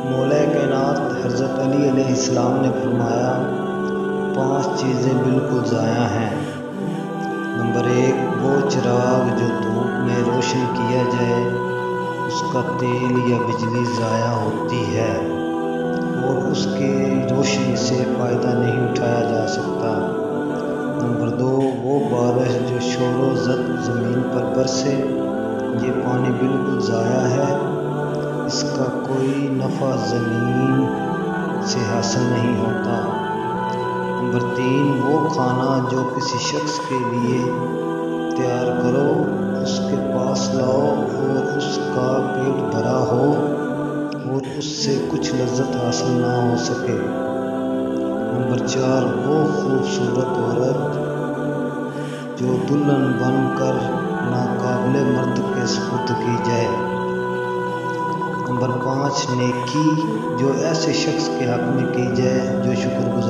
مولا کائنات حضرت علی علیہ السلام نے فرمایا 5 چیزیں بالکل ضائع ہیں۔ نمبر 1، وہ چراغ جو دھوپ میں روشن کیا جائے اس کا تیل یا بجلی ضائع ہوتی ہے اور اس کی روشنی سے فائدہ نہیں اٹھایا جا سکتا۔ نمبر 2، وہ بارش جو شور و زد زمین پر برسے، یہ پانی بالکل ضائع ہے، اس کا کوئی نفع زمین سے حاصل نہیں ہوتا۔ نمبر 3، وہ کھانا جو کسی شخص کے لیے تیار کرو، اس کے پاس لاؤ اور اس کا پیٹ بھرا ہو اور اس سے کچھ لذت حاصل نہ ہو سکے۔ نمبر 4، وہ خوبصورت عورت جو دلہن بن کر ناقابل مرد کے سپرد کی جائے۔ نمبر 5، نیکی جو ایسے شخص کے حق میں کی جائے جو شکر گزار